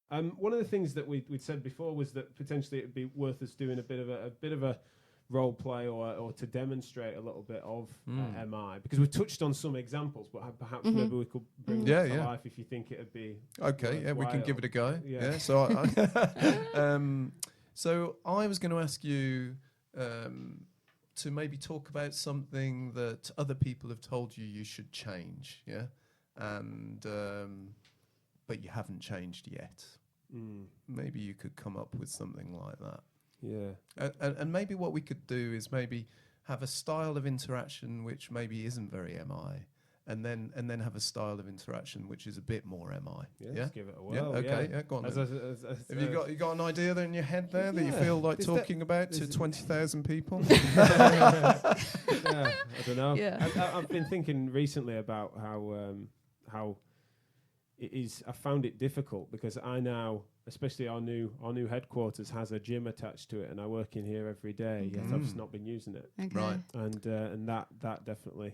One of the things that we'd said before was that potentially it'd be worth us doing a bit of a role play or to demonstrate a little bit of MI, because we touched on some examples, but perhaps maybe we could bring that to life if you think it'd be okay. Yeah, we can give it a go. Yeah. So so I was going to ask you to maybe talk about something that other people have told you should change. Yeah, and but you haven't changed yet. Maybe you could come up with something like that. Yeah. And maybe what we could do is maybe have a style of interaction which maybe isn't very MI, and then have a style of interaction which is a bit more MI. Yeah, let's give it a whirl. Yeah, okay, yeah, go on. Have you got an idea there in your head there that you feel like talking about to 20,000 people? Yeah, I don't know. Yeah. I've been thinking recently about how it is. I found it difficult because I now, especially our new headquarters has a gym attached to it, and I work in here every day. Yet I've just not been using it. Okay. Right. And that definitely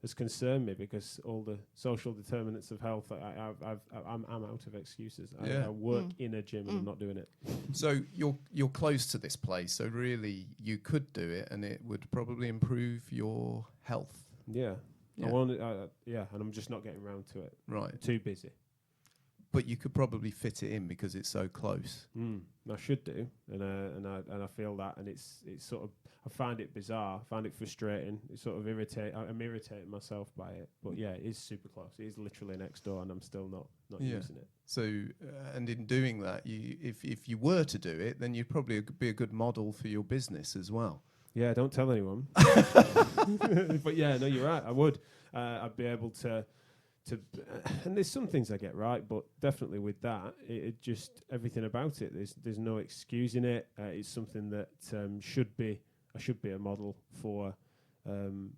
has concerned me, because all the social determinants of health, I'm out of excuses. I work in a gym and I'm not doing it. So you're close to this place, so really you could do it, and it would probably improve your health. Yeah. Yeah. I want it, and I'm just not getting around to it. Right. Too busy. But you could probably fit it in because it's so close. I should do, and I feel that, and it's sort of, I find it bizarre, I find it frustrating. It's sort of I'm irritating myself by it. But yeah, it is super close. It is literally next door, and I'm still not using it. So, and in doing that, if you were to do it, then you'd probably be a good model for your business as well. Yeah, don't tell anyone. But yeah, no, you're right. I would. I'd be able to, and there's some things I get right, but definitely with that, it just everything about it. There's no excusing it. It's something that I should be a model for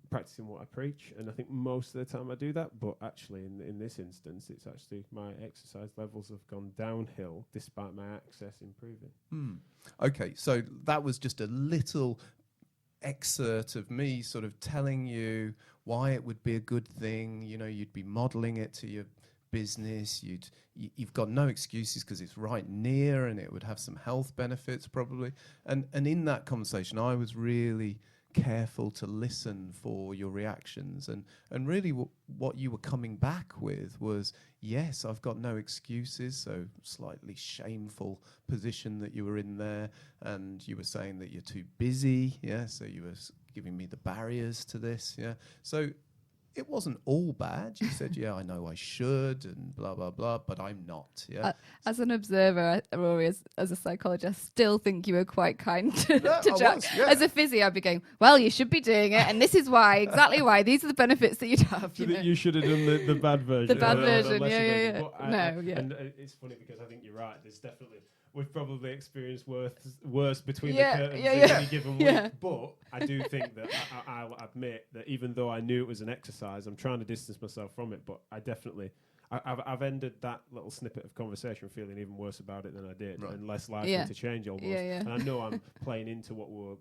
practicing what I preach, and I think most of the time I do that. But actually, in this instance, it's actually my exercise levels have gone downhill despite my access improving. Okay, so that was just a little excerpt of me sort of telling you why it would be a good thing. You know, you'd be modeling it to your business. You've got no excuses because it's right near, and it would have some health benefits probably. And in that conversation, I was really careful to listen for your reactions, and really what you were coming back with was, yes, I've got no excuses. So slightly shameful position that you were in there, and you were saying that you're too busy. Yeah, so you were giving me the barriers to this. Yeah, so it wasn't all bad. You said, yeah, I know I should, and blah, blah, blah, but I'm not. Yeah. As an observer, Rory, as a psychologist, I still think you were quite kind to Jack. As a physio, I'd be going, well, you should be doing it, and this is why, exactly why. These are the benefits that you'd have. You should have done the bad version. The bad version, yeah. But And it's funny because I think you're right. There's definitely... We've probably experienced worse between the curtains in any given week. But I do think that I'll admit that even though I knew it was an exercise, I'm trying to distance myself from it. But I definitely, I've ended that little snippet of conversation feeling even worse about it than I did, and less likely to change almost. And I know I'm playing into what we're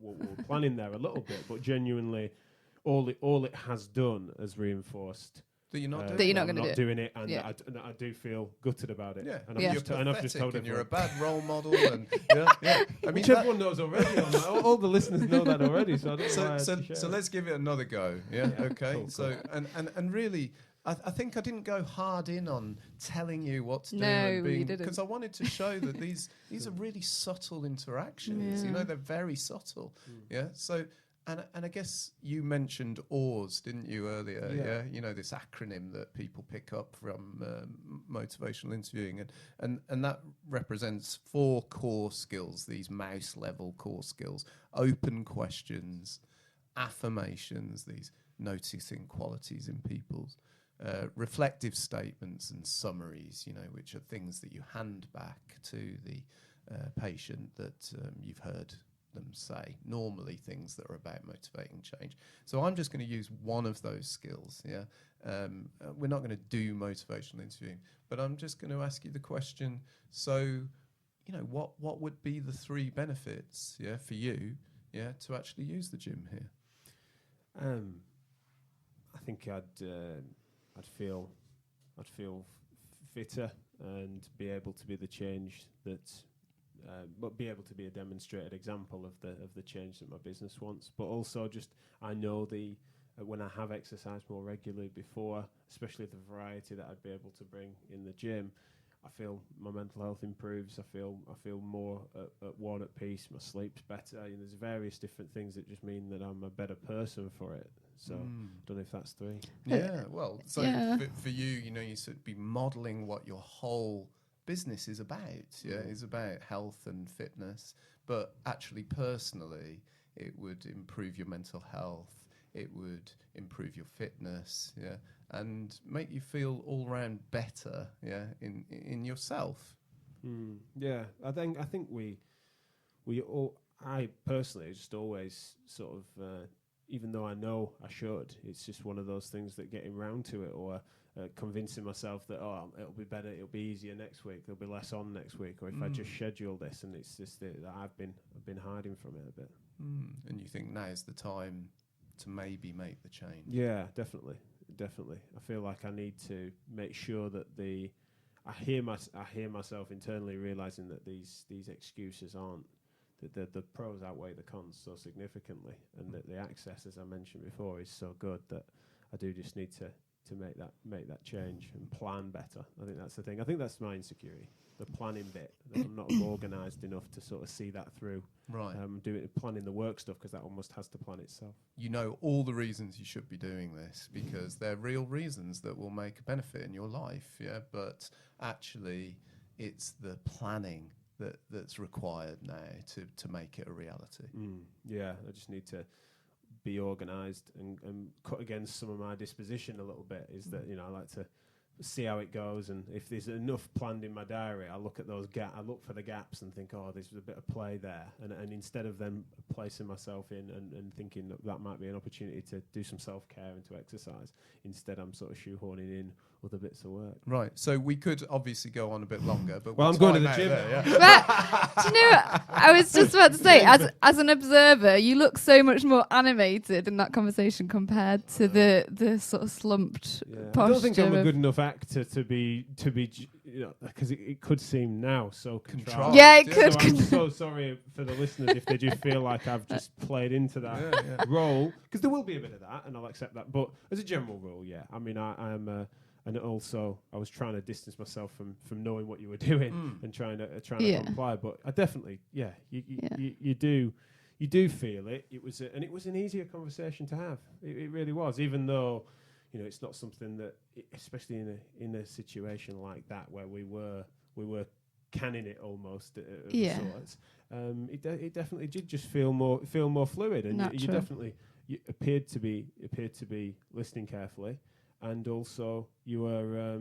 planning there a little bit, but genuinely, all it has done has reinforced that you're not doing it, and I do feel gutted about it. Yeah, and I've just told him you're a bad role model, and I mean, which everyone knows already. All the listeners know that already. So let's give it another go. Yeah, okay. Cool. So and really, I think I didn't go hard in on telling you what to do. No, you didn't, because I wanted to show that these are really subtle interactions. You know, they're very subtle. Yeah, so. And I guess you mentioned OARS, didn't you, earlier? Yeah. You know, this acronym that people pick up from motivational interviewing. And that represents 4 core skills, these mouse-level core skills. Open questions, affirmations, these noticing qualities in people, reflective statements and summaries, you know, which are things that you hand back to the patient that you've heard them say, normally things that are about motivating change. So I'm just going to use one of those skills. We're not going to do motivational interviewing, but I'm just going to ask you the question, so you know, what would be the 3 benefits for you to actually use the gym here? I think I'd feel fitter, and be able to be the change that, but be able to be a demonstrated example of the change that my business wants. But also just, I know when I have exercised more regularly before, especially the variety that I'd be able to bring in the gym, I feel my mental health improves. I feel more at one, at peace. My sleep's better. There's various different things that just mean that I'm a better person for it. So I don't know if that's three. Yeah, well, so for you, you should be modelling what your whole business is about. Yeah, it's about health and fitness, but actually personally, it would improve your mental health. It would improve your fitness, and make you feel all round better, in yourself. Yeah, I think I personally just always sort of, even though I know I should, it's just one of those things that getting round to it, or convincing myself that it'll be better, it'll be easier next week, there'll be less on next week, or if I just schedule this, and it's just that I've been hiding from it a bit. And you think now's the time to maybe make the change? Yeah, definitely. I feel like I need to make sure that I hear myself internally realizing that these excuses aren't, that the pros outweigh the cons so significantly, and that the access, as I mentioned before, is so good that I do just need to make that change and plan better. I think that's the thing. I think that's my insecurity, the planning bit. That I'm not organised enough to sort of see that through. Right. Planning the work stuff, because that almost has to plan itself. You know all the reasons you should be doing this, because they're real reasons that will make a benefit in your life. Yeah, but actually, it's the planning that's required now to make it a reality. Yeah, I just need to be organised and cut against some of my disposition a little bit. Is that I like to see how it goes, and if there's enough planned in my diary, I look at those I look for the gaps and think, there's a bit of play there, and instead of then placing myself in and thinking that might be an opportunity to do some self-care and to exercise, instead I'm sort of shoehorning in other bits of work. Right, so we could obviously go on a bit longer, but I'm going to the gym there, But, do you know what? I was just about to say, as an observer, you look so much more animated in that conversation compared to the sort of slumped posture. I don't think I'm a good enough actor to be because it could seem now so contrived. Yeah, it could. So I'm so sorry for the listeners if they do feel like I've just played into that role, because there will be a bit of that, and I'll accept that. But as a general rule, I mean, I am. And also, I was trying to distance myself from knowing what you were doing and trying to comply. But I definitely, you do feel it. It was an easier conversation to have. It really was, even though it's not something that, especially in a situation like that where we were canning it almost of sorts. It definitely did just feel more fluid, and you definitely appeared to be listening carefully. And also, you were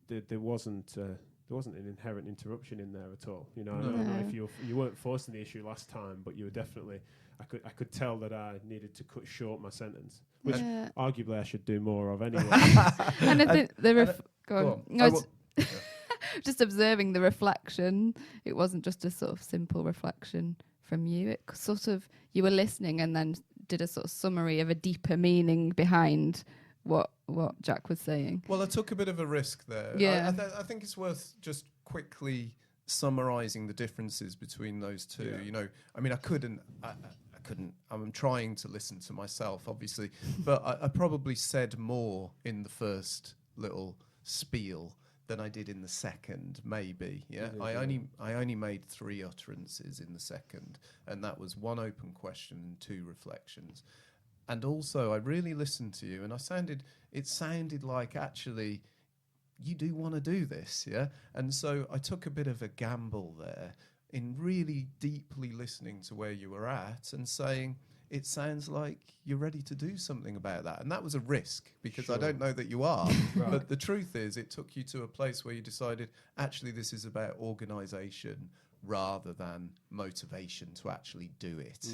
there wasn't an inherent interruption in there at all. I don't know if you weren't forcing the issue last time, but you were definitely. I could tell that I needed to cut short my sentence, which arguably I should do more of anyway. And I think go on. Just observing the reflection. It wasn't just a sort of simple reflection from you. It sort of, you were listening and then did a sort of summary of a deeper meaning behind what Jack was saying. Well, I took a bit of a risk there. Yeah. I think it's worth just quickly summarising the differences between those two. I mean, I couldn't. I'm trying to listen to myself, obviously, but I probably said more in the first little spiel than I did in the second, maybe. I only made 3 utterances in the second, and that was 1 open question and 2 reflections. And also, I really listened to you, and it sounded like actually you do want to do this, And so I took a bit of a gamble there in really deeply listening to where you were at and saying, it sounds like you're ready to do something about that. And that was a risk, because I don't know that you are. Right. But the truth is, it took you to a place where you decided, actually, this is about organisation rather than motivation to actually do it.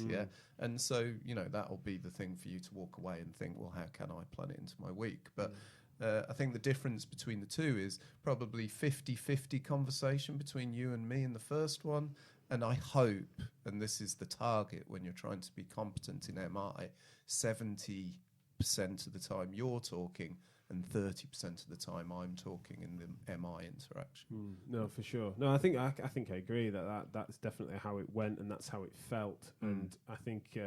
And so, that'll be the thing for you to walk away and think, well, how can I plan it into my week? But I think the difference between the two is probably 50-50 conversation between you and me in the first one. And I hope, and this is the target when you're trying to be competent in MI, 70% of the time you're talking, and 30% of the time I'm talking in the MI interaction. No, for sure. No, I think I agree that's definitely how it went, and that's how it felt. And I think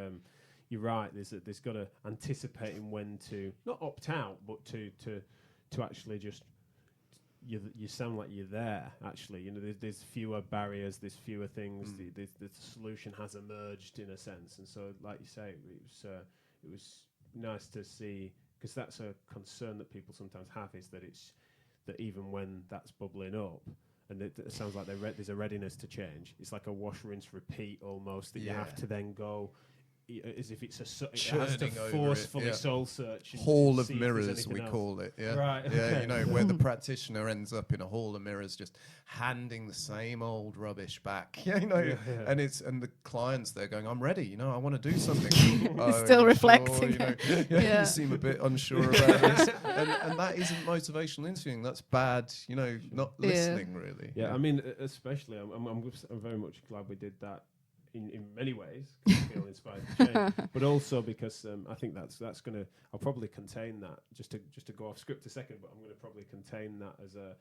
you're right. There's got to anticipating when to not opt out, but to actually just you sound like you're there. Actually, there's fewer barriers, there's fewer things. The solution has emerged in a sense, and so like you say, it was nice to see, because that's a concern that people sometimes have, is that even when that's bubbling up, and it sounds like there's a readiness to change. It's like a wash, rinse, repeat almost, that you have to then go. As if it's it has to forcefully soul search. Hall of mirrors, we call it. Yeah, right. Yeah, okay. Where the practitioner ends up in a hall of mirrors, just handing the same old rubbish back. And the clients, they're going, "I'm ready. I want to do something." Still reflecting. Sure, you seem a bit unsure about this, and that isn't motivational interviewing. That's bad. Not listening really. Yeah, I mean, especially, I'm very much glad we did that. In many ways, I feel inspired to change, but also because I think that's gonna. I'll probably contain that just to go off script a second, but I'm gonna probably contain that as a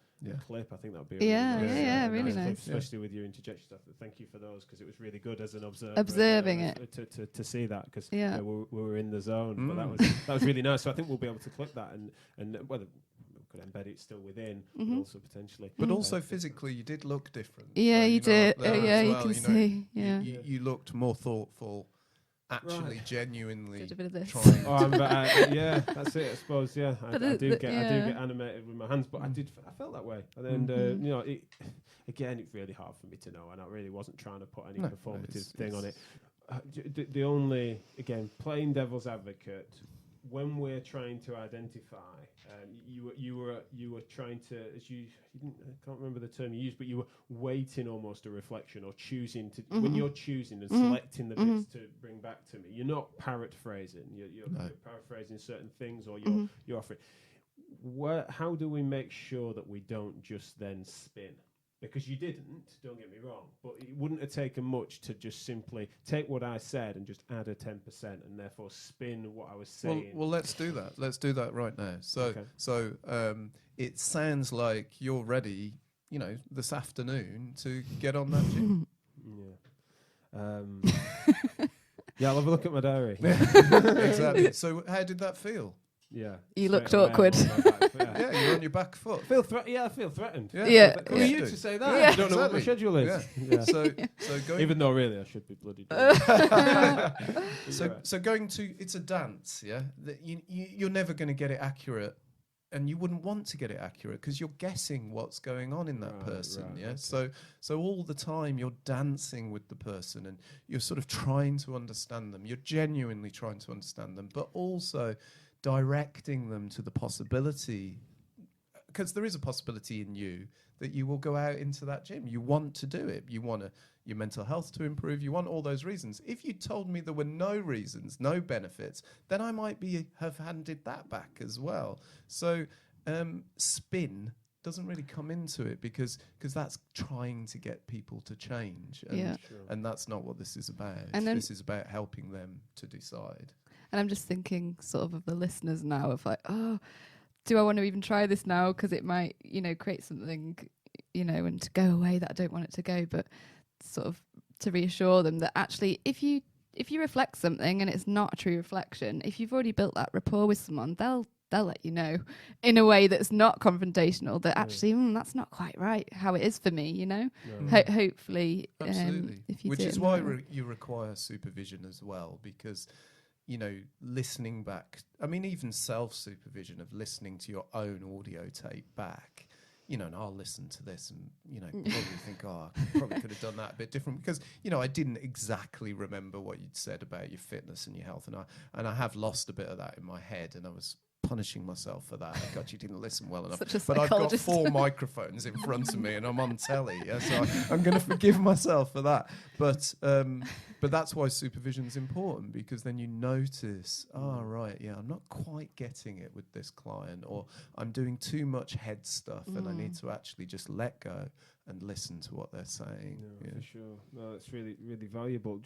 clip. I think that'd be really nice, especially with your interjection stuff. Thank you for those, because it was really good as an observer. Observing it to see that, because we were in the zone, but that was really nice. So I think we'll be able to clip that and whether. Could embed it still within, but also potentially. But also physically, you did look different. Yeah, you did. You can see. Yeah, you looked more thoughtful. Actually, genuinely trying. That's it. I suppose. Yeah, I do get animated with my hands, but I felt that way. And then it's really hard for me to know, and I really wasn't trying to put any performative thing on it. The only, again, playing devil's advocate, when we're trying to identify, you were trying to, I can't remember the term you used, but you were weighting almost a reflection, or choosing to, when you're choosing and selecting the bits to bring back to me, you're not paraphrasing, you're paraphrasing certain things, or you're offering. How do we make sure that we don't just then spin? Because you didn't, don't get me wrong, but it wouldn't have taken much to just simply take what I said and just add a 10% and therefore spin what I was saying. Well, let's do that. Let's do that right now. So it sounds like you're ready, this afternoon to get on that gym. I'll have a look at my diary. Exactly. So how did that feel? Yeah. You looked awkward. Yeah, you're on your back foot. I feel threatened. Yeah. Who are you to say that? Yeah. I don't know what my schedule is. Yeah. So going, even though really I should be bloody So going to, it's a dance, yeah? You're never going to get it accurate, and you wouldn't want to get it accurate because you're guessing what's going on in that person, Okay. So all the time you're dancing with the person, and you're sort of trying to understand them. You're genuinely trying to understand them, but also directing them to the possibility, because there is a possibility in you that you will go out into that gym. You want to do it. You want your mental health to improve. You want all those reasons. If you told me there were no reasons, no benefits, then I might have handed that back as well. So spin doesn't really come into it because that's trying to get people to change. And that's not what this is about. And this is about helping them to decide. And I'm just thinking sort of the listeners now of like, do I want to even try this now? Because it might, create something, and to go away that I don't want it to go. But sort of to reassure them that actually, if you reflect something and it's not a true reflection, if you've already built that rapport with someone, they'll let you know in a way that's not confrontational that actually that's not quite right how it is for me, hopefully. Absolutely. If you Which is why you require supervision as well, because listening back, even self-supervision of listening to your own audio tape back, and I'll listen to this and, probably think, I probably could have done that a bit different because, I didn't exactly remember what you'd said about your fitness and your health. And I have lost a bit of that in my head, and I was punishing myself for that. God, you didn't listen well enough. But I've got 4 microphones in front of me and I'm on telly, so I'm going to forgive myself for that. But that's why supervision is important, because then you notice, I'm not quite getting it with this client, or I'm doing too much head stuff and I need to actually just let go and listen to what they're saying. For sure. No, it's really, really valuable.